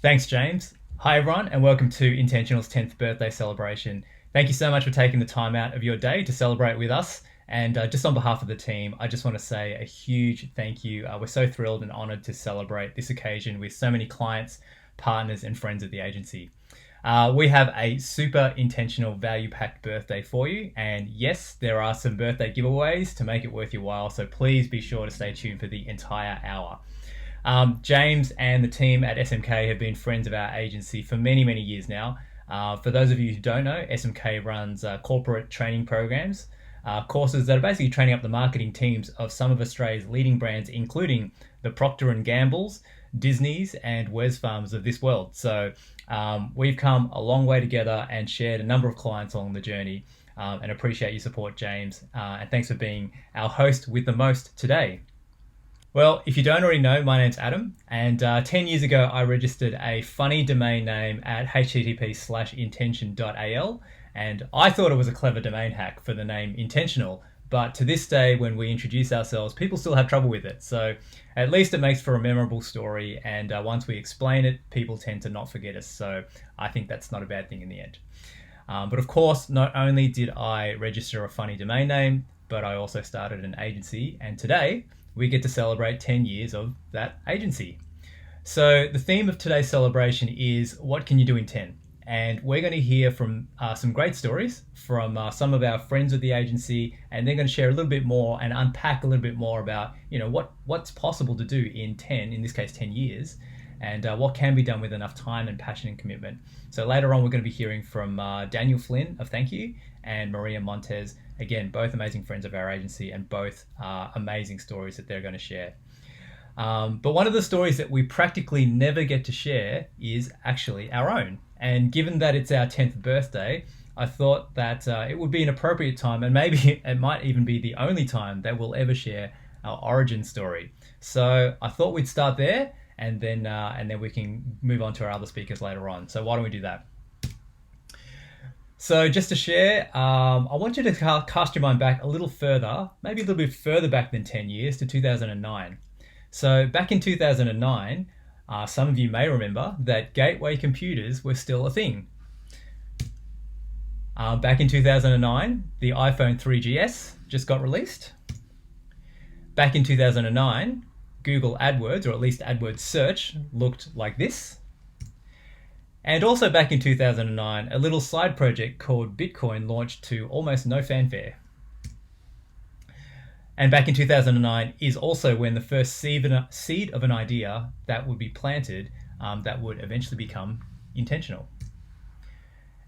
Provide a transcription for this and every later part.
Thanks, James. Hi, everyone, and welcome to Intentional's 10th birthday celebration. Thank you so much for taking the time out of your day to celebrate with us. And just on behalf of the team, I just want to say a huge thank you. We're so thrilled and honored to celebrate this occasion with so many clients, partners, and friends of the agency. We have a super intentional, value packed birthday for you. And yes, there are some birthday giveaways to make it worth your while. So please be sure to stay tuned for the entire hour. James and the team at SMK have been friends of our agency for many, many years now. For those of you who don't know, SMK runs corporate training programs, courses that are basically training up the marketing teams of some of Australia's leading brands, including the Procter & Gamble's, Disney's, and Wesfarmers of this world. So we've come a long way together and shared a number of clients along the journey, and appreciate your support, James. And thanks for being our host with the most today. Well, if you don't already know, my name's Adam, and 10 years ago I registered a funny domain name at http:/intention.al, and I thought it was a clever domain hack for the name Intentional, but to this day when we introduce ourselves, people still have trouble with it. So at least it makes for a memorable story, and once we explain it, people tend to not forget us, so I think that's not a bad thing in the end. But of course, not only did I register a funny domain name, but I also started an agency, and today we get to celebrate 10 years of that agency. So the theme of today's celebration is what can you do in 10? And we're going to hear from some great stories from some of our friends of the agency, and they're going to share a little bit more and unpack a little bit more about what's possible to do in 10, in this case 10 years, and what can be done with enough time and passion and commitment. So later on we're going to be hearing from Daniel Flynn of Thankyou and Maria Montes, again, both amazing friends of our agency and both amazing stories that they're going to share. But one of the stories that we practically never get to share is actually our own. And given that it's our 10th birthday, I thought that it would be an appropriate time, and maybe it might even be the only time that we'll ever share our origin story. So I thought we'd start there, and then we can move on to our other speakers later on. So why don't we do that? So just to share, I want you to cast your mind back a little further, maybe a little bit further back than 10 years, to 2009. So back in 2009, some of you may remember that gateway computers were still a thing. Back in 2009, the iPhone 3GS just got released. Back in 2009, Google AdWords, or at least AdWords search, looked like this. And also back in 2009, a little side project called Bitcoin launched to almost no fanfare. And back in 2009 is also when the first seed of an idea that would be planted that would eventually become intentional.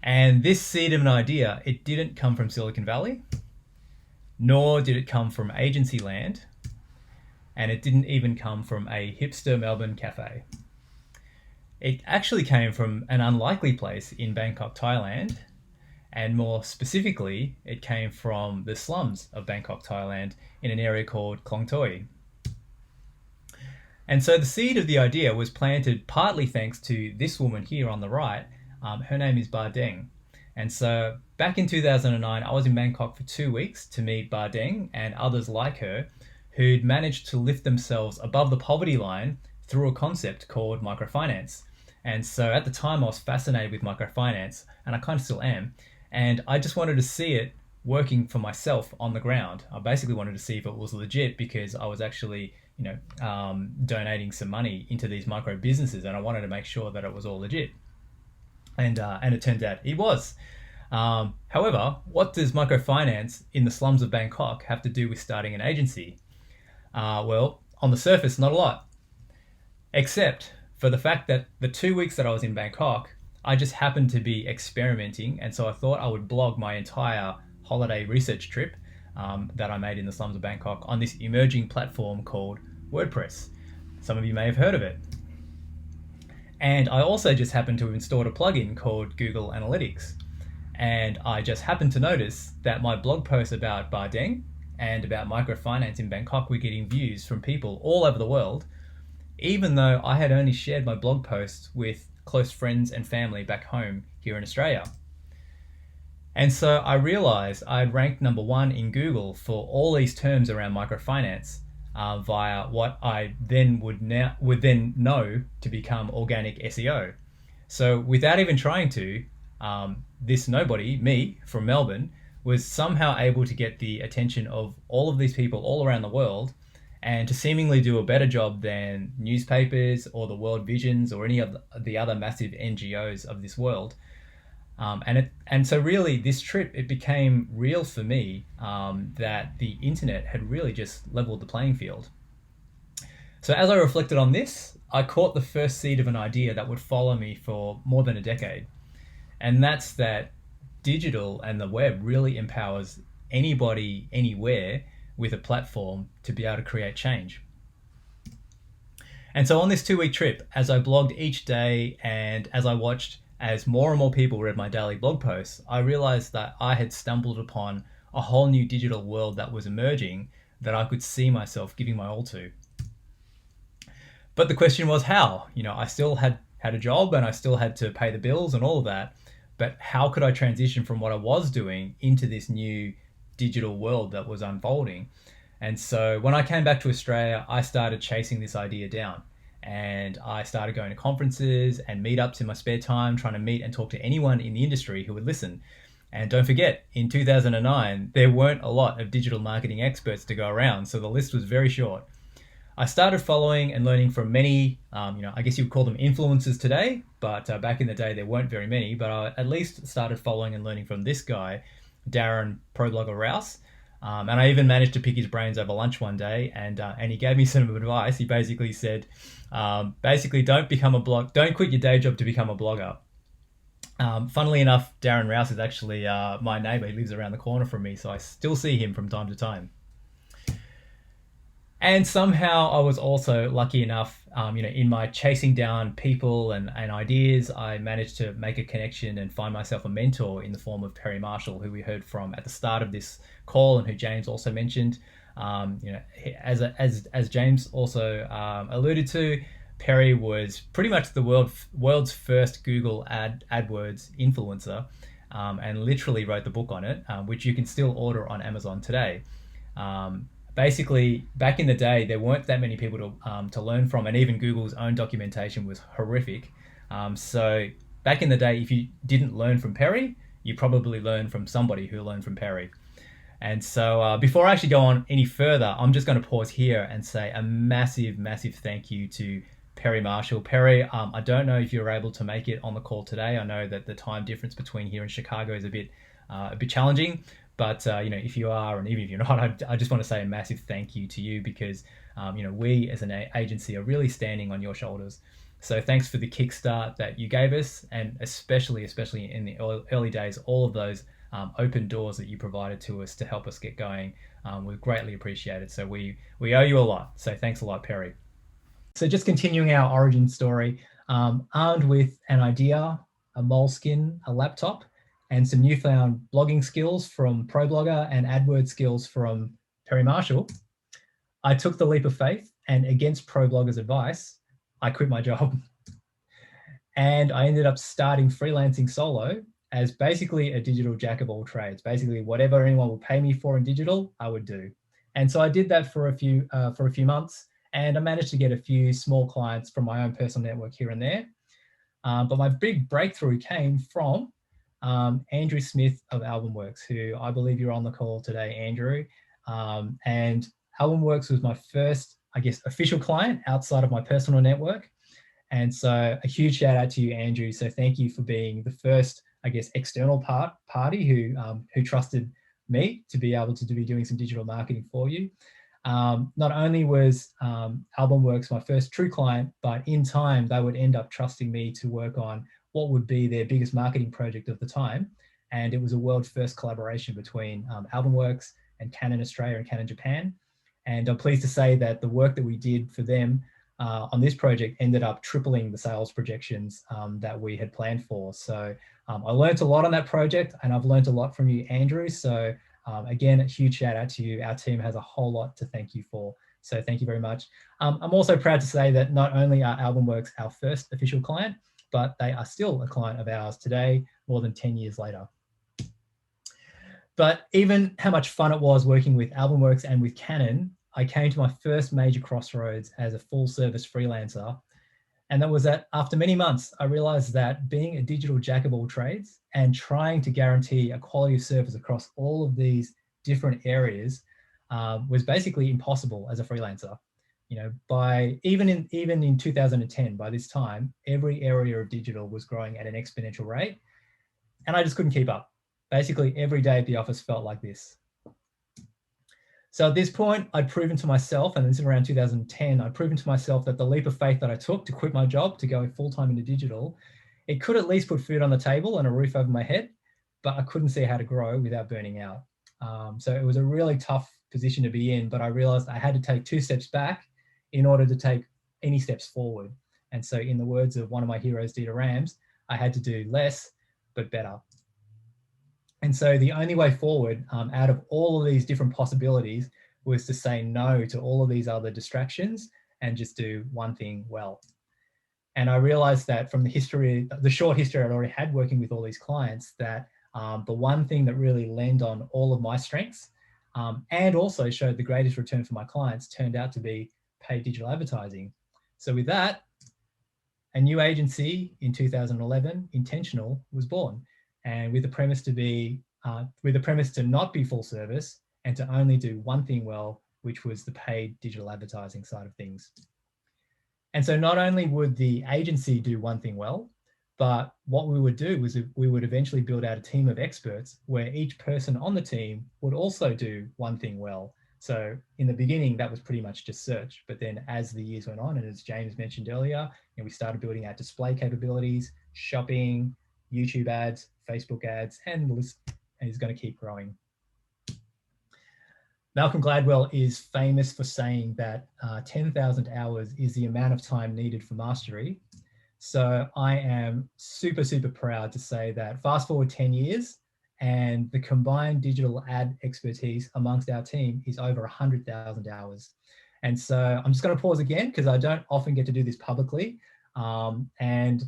And this seed of an idea, it didn't come from Silicon Valley, nor did it come from agency land, and it didn't even come from a hipster Melbourne cafe. It actually came from an unlikely place in Bangkok, Thailand, and more specifically, it came from the slums of Bangkok, Thailand, in an area called Klong Toi. And so the seed of the idea was planted partly thanks to this woman here on the right. Her name is Ba Deng. And so back in 2009, I was in Bangkok for 2 weeks to meet Ba Deng and others like her who'd managed to lift themselves above the poverty line through a concept called microfinance. And so at the time I was fascinated with microfinance, and I kind of still am, and I just wanted to see it working for myself on the ground. I basically wanted to see if it was legit, because I was actually donating some money into these micro businesses, and I wanted to make sure that it was all legit. And it turned out it was. However, what does microfinance in the slums of Bangkok have to do with starting an agency? Well, on the surface, not a lot, except for the fact that the 2 weeks that I was in Bangkok, I just happened to be experimenting, and so I thought I would blog my entire holiday research trip that I made in the slums of Bangkok on this emerging platform called WordPress. Some of you may have heard of it. And I also just happened to have installed a plugin called Google Analytics. And I just happened to notice that my blog posts about Ba Deng and about microfinance in Bangkok were getting views from people all over the world, even though I had only shared my blog posts with close friends and family back home here in Australia. And so I realized I'd ranked number 1 in Google for all these terms around microfinance, via what I then would then know to become organic SEO. So without even trying to, this nobody, me from Melbourne, was somehow able to get the attention of all of these people all around the world, and to seemingly do a better job than newspapers or the World Visions or any of the other massive NGOs of this world. And so really this trip, it became real for me, that the internet had really just leveled the playing field. So as I reflected on this, I caught the first seed of an idea that would follow me for more than a decade. And that's that digital and the web really empowers anybody, anywhere, with a platform to be able to create change. And so on this 2-week trip, as I blogged each day and as I watched as more and more people read my daily blog posts, I realized that I had stumbled upon a whole new digital world that was emerging that I could see myself giving my all to. But the question was how? I still had a job and I still had to pay the bills and all of that. But how could I transition from what I was doing into this new digital world that was unfolding? And so when I came back to Australia, I started chasing this idea down. And I started going to conferences and meetups in my spare time, trying to meet and talk to anyone in the industry who would listen. And don't forget, in 2009, there weren't a lot of digital marketing experts to go around, so the list was very short. I started following and learning from many, I guess you would call them influencers today, but back in the day there weren't very many, but I at least started following and learning from this guy, Darren ProBlogger Rouse. And I even managed to pick his brains over lunch one day, and he gave me some advice. He basically said, don't quit your day job to become a blogger. Funnily enough, Darren Rouse is actually my neighbor. He lives around the corner from me, so I still see him from time to time. And somehow I was also lucky enough, in my chasing down people and ideas, I managed to make a connection and find myself a mentor in the form of Perry Marshall, who we heard from at the start of this call and who James also mentioned. As James also alluded to, Perry was pretty much the world's first Google AdWords influencer, and literally wrote the book on it, which you can still order on Amazon today. Basically, back in the day, there weren't that many people to learn from, and even Google's own documentation was horrific. So back in the day, if you didn't learn from Perry, you probably learned from somebody who learned from Perry. And so before I actually go on any further, I'm just going to pause here and say a massive, massive thank you to Perry Marshall. Perry, I don't know if you're able to make it on the call today. I know that the time difference between here and Chicago is a bit challenging. But if you are, and even if you're not, I just want to say a massive thank you to you, because we as an agency are really standing on your shoulders. So thanks for the kickstart that you gave us, and especially in the early days, all of those open doors that you provided to us to help us get going. We're greatly appreciated. So we owe you a lot. So thanks a lot, Perry. So just continuing our origin story, armed with an idea, a moleskin, a laptop, and some newfound blogging skills from ProBlogger and AdWords skills from Perry Marshall, I took the leap of faith, and against ProBlogger's advice, I quit my job. And I ended up starting freelancing solo as basically a digital jack of all trades. Basically, whatever anyone will pay me for in digital, I would do. And so I did that for a few months, and I managed to get a few small clients from my own personal network here and there. But my big breakthrough came from Andrew Smith of AlbumWorks, who I believe you're on the call today, Andrew. And AlbumWorks was my first, official client outside of my personal network. And so a huge shout out to you, Andrew. So thank you for being the first, external party who trusted me to be able to be doing some digital marketing for you. Not only was AlbumWorks my first true client, but in time they would end up trusting me to work on what would be their biggest marketing project of the time. And it was a world first collaboration between AlbumWorks and Canon Australia and Canon Japan. And I'm pleased to say that the work that we did for them on this project ended up tripling the sales projections that we had planned for. So I learned a lot on that project, and I've learned a lot from you, Andrew. So again, a huge shout out to you. Our team has a whole lot to thank you for. So thank you very much. I'm also proud to say that not only are AlbumWorks our first official client, but they are still a client of ours today, more than 10 years later. But even how much fun it was working with AlbumWorks and with Canon, I came to my first major crossroads as a full service freelancer. And that was that after many months, I realized that being a digital jack of all trades and trying to guarantee a quality of service across all of these different areas was basically impossible as a freelancer. You know, even in 2010, by this time, every area of digital was growing at an exponential rate, and I just couldn't keep up. Basically, every day at the office felt like this. So at this point, I'd proven to myself, and this is around 2010, I'd proven to myself that the leap of faith that I took to quit my job to go full-time into digital, it could at least put food on the table and a roof over my head, but I couldn't see how to grow without burning out. So it was a really tough position to be in, but I realized I had to take 2 steps back in order to take any steps forward. And so in the words of one of my heroes, Dieter Rams, I had to do less, but better. And so the only way forward out of all of these different possibilities was to say no to all of these other distractions and just do one thing well. And I realized that from the short history I'd already had working with all these clients, that the one thing that really leaned on all of my strengths and also showed the greatest return for my clients turned out to be paid digital advertising. So with that, a new agency in 2011, Intentional, was born. And with the premise to not be full service and to only do one thing well, which was the paid digital advertising side of things. And so not only would the agency do one thing well, but what we would do was we would eventually build out a team of experts where each person on the team would also do one thing well. So in the beginning, that was pretty much just search. But then as the years went on, and as James mentioned earlier, we started building out display capabilities, shopping, YouTube ads, Facebook ads, and the list is going to keep growing. Malcolm Gladwell is famous for saying that 10,000 hours is the amount of time needed for mastery. So I am super, super proud to say that fast forward 10 years and the combined digital ad expertise amongst our team is over 100,000 hours. And so I'm just going to pause again because I don't often get to do this publicly. And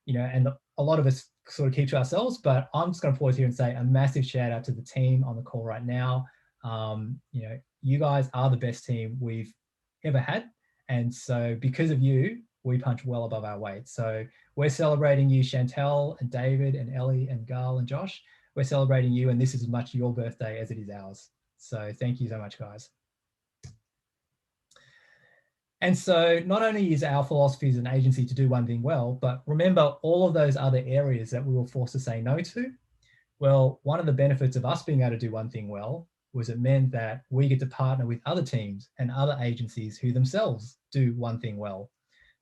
a lot of us sort of keep to ourselves, but I'm just going to pause here and say a massive shout out to the team on the call right now. You guys are the best team we've ever had. And so because of you, we punch well above our weight. So we're celebrating you, Chantel and David and Ellie and Gal and Josh. We're celebrating you, and this is as much your birthday as it is ours. So thank you so much, guys. And so not only is our philosophy as an agency to do one thing well, but remember all of those other areas that we were forced to say no to. Well, one of the benefits of us being able to do one thing well was it meant that we get to partner with other teams and other agencies who themselves do one thing well.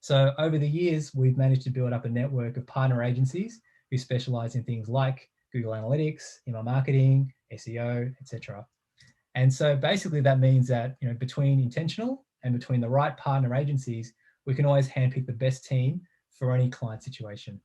So over the years, we've managed to build up a network of partner agencies who specialize in things like Google Analytics, email marketing, SEO, etc. And so basically that means that between Intentional and between the right partner agencies, we can always handpick the best team for any client situation.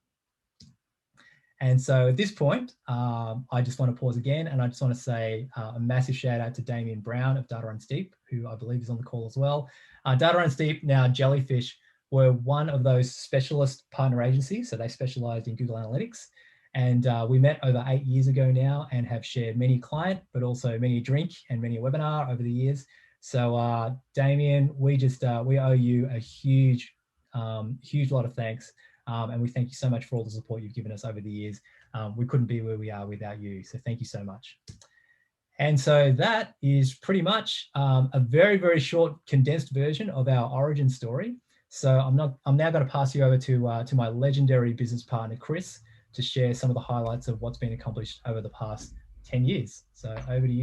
And so at this point, I just want to pause again, and I just want to say a massive shout out to Damien Brown of Data Steep, who I believe is on the call as well. Data Steep, now Jellyfish, were one of those specialist partner agencies. So they specialized in Google Analytics. And we met over 8 years ago now and have shared many client, but also many a drink and many a webinar over the years. So Damien, we owe you a huge lot of thanks. And we thank you so much for all the support you've given us over the years. We couldn't be where we are without you. So thank you so much. And so that is pretty much a very, very short condensed version of our origin story. So I'm now going to pass you over to my legendary business partner, Chris, to share some of the highlights of what's been accomplished over the past 10 years. So over to you.